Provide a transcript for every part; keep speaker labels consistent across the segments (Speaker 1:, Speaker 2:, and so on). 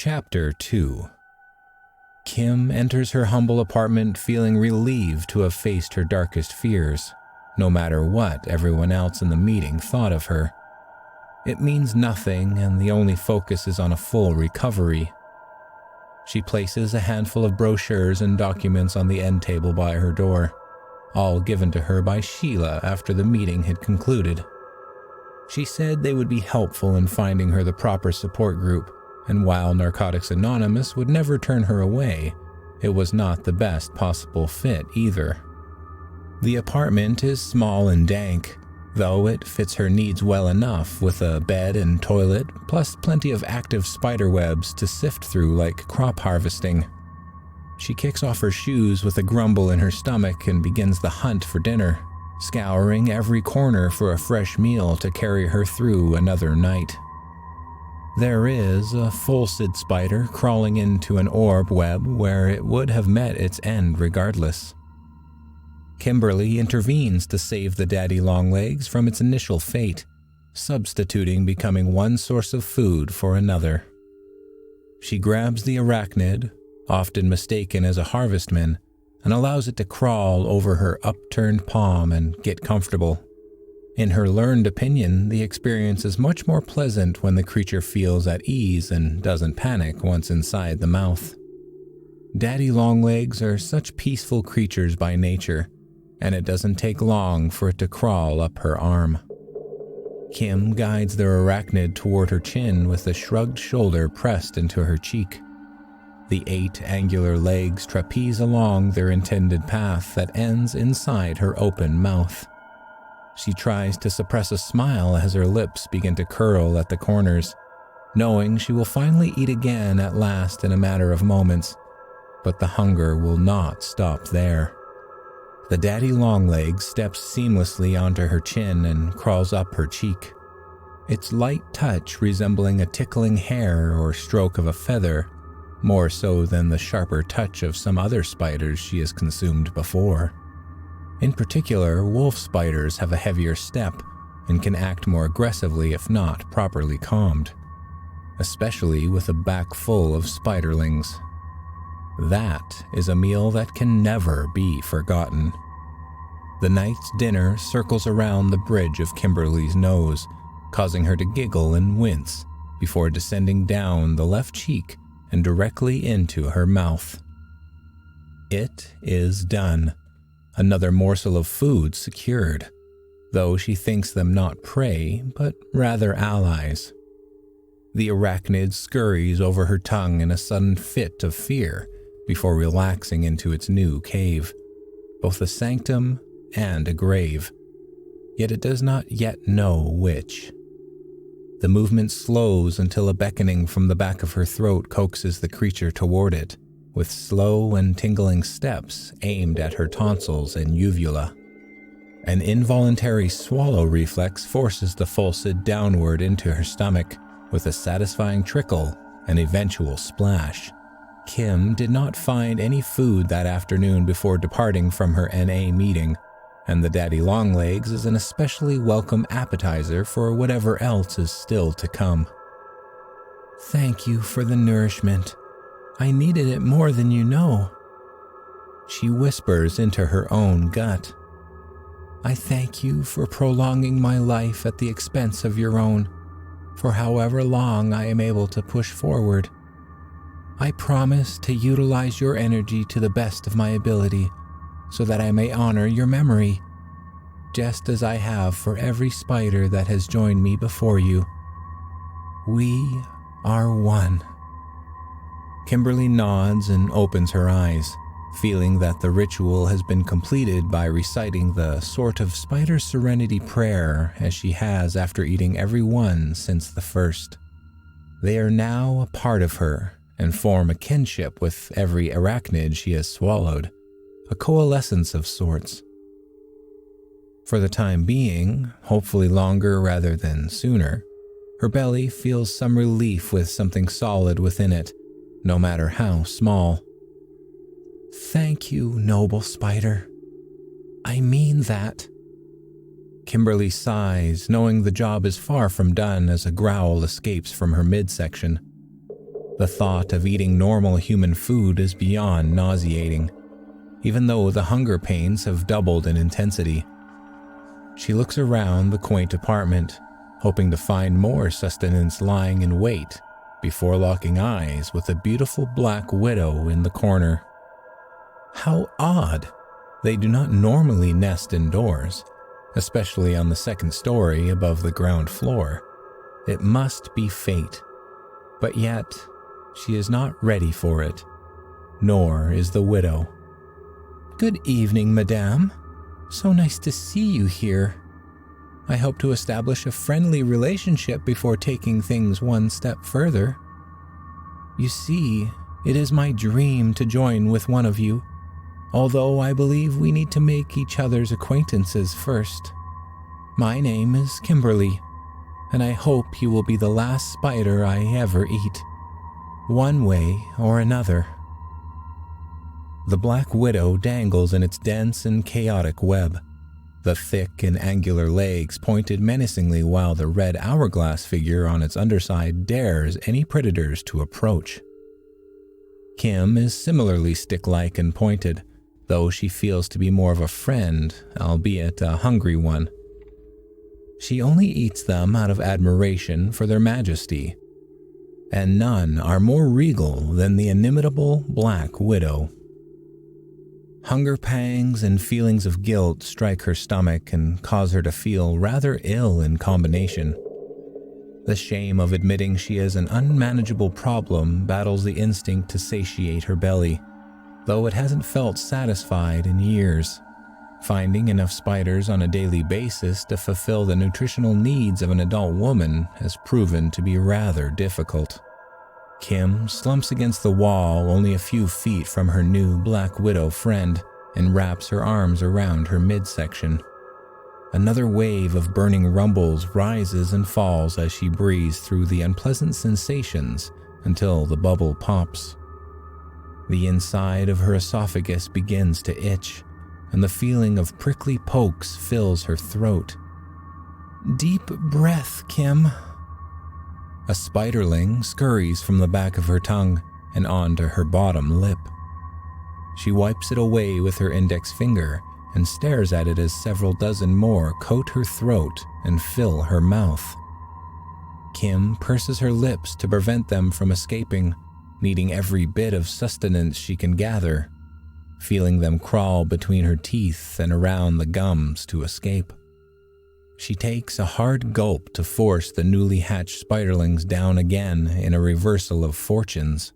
Speaker 1: Chapter 2. Kim enters her humble apartment feeling relieved to have faced her darkest fears, no matter what everyone else in the meeting thought of her. It means nothing, and the only focus is on a full recovery. She places a handful of brochures and documents on the end table by her door, all given to her by Sheila after the meeting had concluded. She said they would be helpful in finding her the proper support group, and while Narcotics Anonymous would never turn her away, it was not the best possible fit either. The apartment is small and dank, though it fits her needs well enough with a bed and toilet, plus plenty of active spider webs to sift through like crop harvesting. She kicks off her shoes with a grumble in her stomach and begins the hunt for dinner, scouring every corner for a fresh meal to carry her through another night. There is a fulcid spider crawling into an orb web where it would have met its end regardless. Kimberly intervenes to save the daddy longlegs from its initial fate, substituting becoming one source of food for another. She grabs the arachnid, often mistaken as a harvestman, and allows it to crawl over her upturned palm and get comfortable. In her learned opinion, the experience is much more pleasant when the creature feels at ease and doesn't panic once inside the mouth. Daddy longlegs are such peaceful creatures by nature, and it doesn't take long for it to crawl up her arm. Kim guides the arachnid toward her chin with a shrugged shoulder pressed into her cheek. The 8 angular legs trapeze along their intended path that ends inside her open mouth. She tries to suppress a smile as her lips begin to curl at the corners, knowing she will finally eat again at last in a matter of moments, but the hunger will not stop there. The daddy longlegs steps seamlessly onto her chin and crawls up her cheek, its light touch resembling a tickling hair or stroke of a feather, more so than the sharper touch of some other spiders she has consumed before. In particular, wolf spiders have a heavier step and can act more aggressively if not properly calmed, especially with a back full of spiderlings. That is a meal that can never be forgotten. The night's dinner circles around the bridge of Kimberly's nose, causing her to giggle and wince before descending down the left cheek and directly into her mouth. It is done. Another morsel of food secured, though she thinks them not prey, but rather allies. The arachnid scurries over her tongue in a sudden fit of fear before relaxing into its new cave, both a sanctum and a grave, yet it does not yet know which. The movement slows until a beckoning from the back of her throat coaxes the creature toward it, with slow and tingling steps aimed at her tonsils and uvula. An involuntary swallow reflex forces the fulcid downward into her stomach, with a satisfying trickle and eventual splash. Kim did not find any food that afternoon before departing from her NA meeting, and the daddy longlegs is an especially welcome appetizer for whatever else is still to come. "Thank you for the nourishment. I needed it more than you know," she whispers into her own gut. "I thank you for prolonging my life at the expense of your own, for however long I am able to push forward. I promise to utilize your energy to the best of my ability, so that I may honor your memory, just as I have for every spider that has joined me before you. We are one." Kimberly nods and opens her eyes, feeling that the ritual has been completed by reciting the sort of spider serenity prayer as she has after eating every one since the first. They are now a part of her and form a kinship with every arachnid she has swallowed, a coalescence of sorts. For the time being, hopefully longer rather than sooner, her belly feels some relief with something solid within it, no matter how small. "Thank you, noble spider. I mean that." Kimberly sighs, knowing the job is far from done as a growl escapes from her midsection. The thought of eating normal human food is beyond nauseating, even though the hunger pains have doubled in intensity. She looks around the quaint apartment, hoping to find more sustenance lying in wait before locking eyes with a beautiful black widow in the corner. How odd! They do not normally nest indoors, especially on the second story above the ground floor. It must be fate. But yet, she is not ready for it, nor is the widow. "Good evening, madame. So nice to see you here. I hope to establish a friendly relationship before taking things one step further. You see, it is my dream to join with one of you, although I believe we need to make each other's acquaintances first. My name is Kimberly, and I hope you will be the last spider I ever eat, one way or another." The black widow dangles in its dense and chaotic web, the thick and angular legs pointed menacingly while the red hourglass figure on its underside dares any predators to approach. Kim is similarly stick-like and pointed, though she feels to be more of a friend, albeit a hungry one. She only eats them out of admiration for their majesty, and none are more regal than the inimitable Black Widow. Hunger pangs and feelings of guilt strike her stomach and cause her to feel rather ill in combination. The shame of admitting she is an unmanageable problem battles the instinct to satiate her belly, though it hasn't felt satisfied in years. Finding enough spiders on a daily basis to fulfill the nutritional needs of an adult woman has proven to be rather difficult. Kim slumps against the wall only a few feet from her new Black Widow friend and wraps her arms around her midsection. Another wave of burning rumbles rises and falls as she breathes through the unpleasant sensations until the bubble pops. The inside of her esophagus begins to itch, and the feeling of prickly pokes fills her throat. "Deep breath, Kim." A spiderling scurries from the back of her tongue and onto her bottom lip. She wipes it away with her index finger and stares at it as several dozen more coat her throat and fill her mouth. Kim purses her lips to prevent them from escaping, needing every bit of sustenance she can gather, feeling them crawl between her teeth and around the gums to escape. She takes a hard gulp to force the newly hatched spiderlings down again in a reversal of fortunes.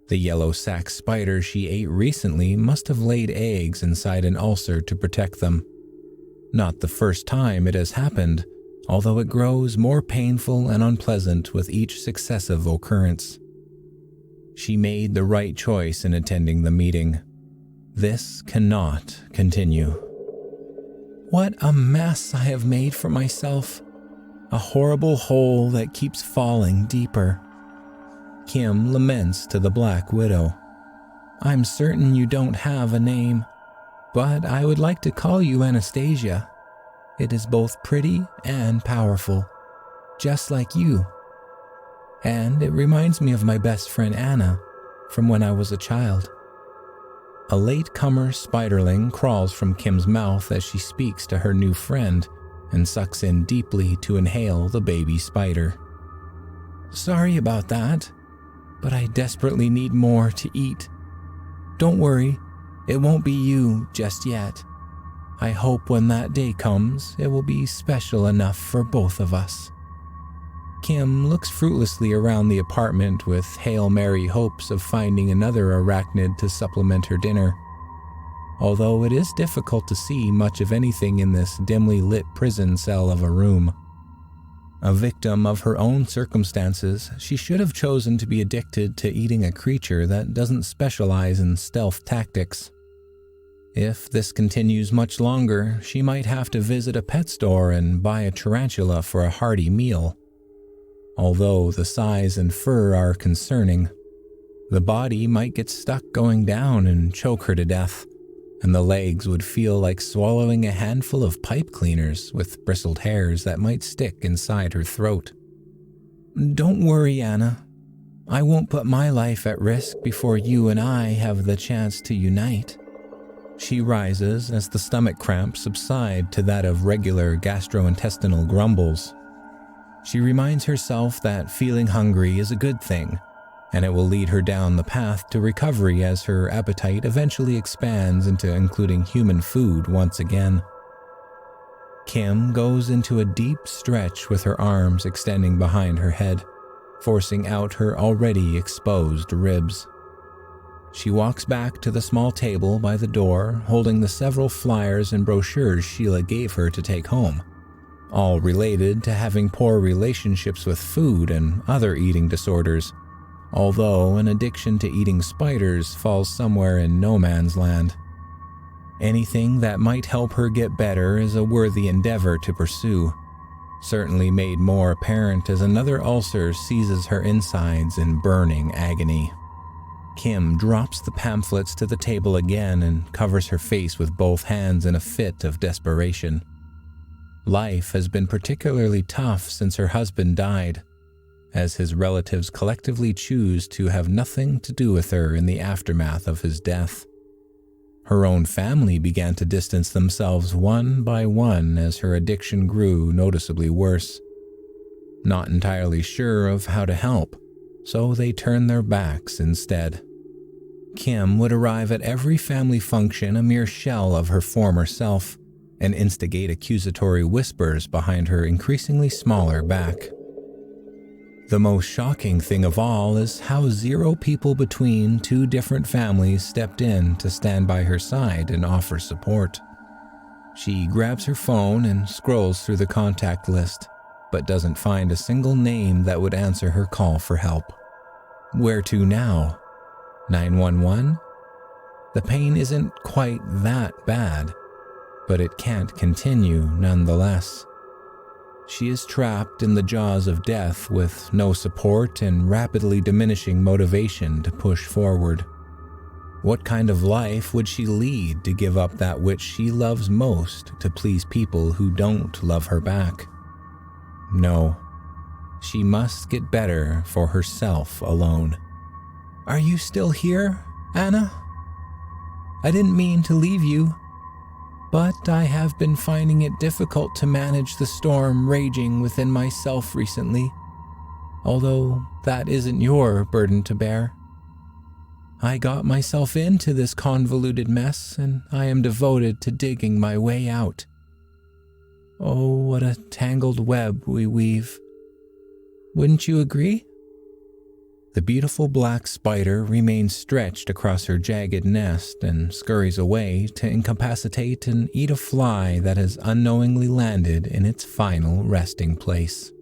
Speaker 1: The yellow sac spider she ate recently must have laid eggs inside an ulcer to protect them. Not the first time it has happened, although it grows more painful and unpleasant with each successive occurrence. She made the right choice in attending the meeting. This cannot continue. What a mess I have made for myself. A horrible hole that keeps falling deeper. Kim laments to the Black Widow. "I'm certain you don't have a name, but I would like to call you Anastasia. It is both pretty and powerful, just like you. And it reminds me of my best friend Anna from when I was a child." A latecomer spiderling crawls from Kim's mouth as she speaks to her new friend and sucks in deeply to inhale the baby spider. "Sorry about that, but I desperately need more to eat. Don't worry, it won't be you just yet. I hope when that day comes, it will be special enough for both of us." Kim looks fruitlessly around the apartment with Hail Mary hopes of finding another arachnid to supplement her dinner. Although it is difficult to see much of anything in this dimly lit prison cell of a room. A victim of her own circumstances, she should have chosen to be addicted to eating a creature that doesn't specialize in stealth tactics. If this continues much longer, she might have to visit a pet store and buy a tarantula for a hearty meal. Although the size and fur are concerning, the body might get stuck going down and choke her to death, and the legs would feel like swallowing a handful of pipe cleaners with bristled hairs that might stick inside her throat. "Don't worry, Anna. I won't put my life at risk before you and I have the chance to unite." She rises as the stomach cramps subside to that of regular gastrointestinal grumbles. She reminds herself that feeling hungry is a good thing, and it will lead her down the path to recovery as her appetite eventually expands into including human food once again. Kim goes into a deep stretch with her arms extending behind her head, forcing out her already exposed ribs. She walks back to the small table by the door, holding the several flyers and brochures Sheila gave her to take home, all related to having poor relationships with food and other eating disorders, although an addiction to eating spiders falls somewhere in no man's land. Anything that might help her get better is a worthy endeavor to pursue, certainly made more apparent as another ulcer seizes her insides in burning agony. Kim drops the pamphlets to the table again and covers her face with both hands in a fit of desperation. Life has been particularly tough since her husband died, as his relatives collectively choose to have nothing to do with her in the aftermath of his death. Her own family began to distance themselves one by one as her addiction grew noticeably worse. Not entirely sure of how to help, so they turned their backs instead. Kim would arrive at every family function a mere shell of her former self and instigate accusatory whispers behind her increasingly smaller back. The most shocking thing of all is how 0 people between 2 different families stepped in to stand by her side and offer support. She grabs her phone and scrolls through the contact list, but doesn't find a single name that would answer her call for help. Where to now? 911? The pain isn't quite that bad, but it can't continue nonetheless. She is trapped in the jaws of death with no support and rapidly diminishing motivation to push forward. What kind of life would she lead to give up that which she loves most to please people who don't love her back? No, she must get better for herself alone. "Are you still here, Anna? I didn't mean to leave you, but I have been finding it difficult to manage the storm raging within myself recently, although that isn't your burden to bear. I got myself into this convoluted mess, and I am devoted to digging my way out. Oh, what a tangled web we weave. Wouldn't you agree?" The beautiful black spider remains stretched across her jagged nest and scurries away to incapacitate and eat a fly that has unknowingly landed in its final resting place.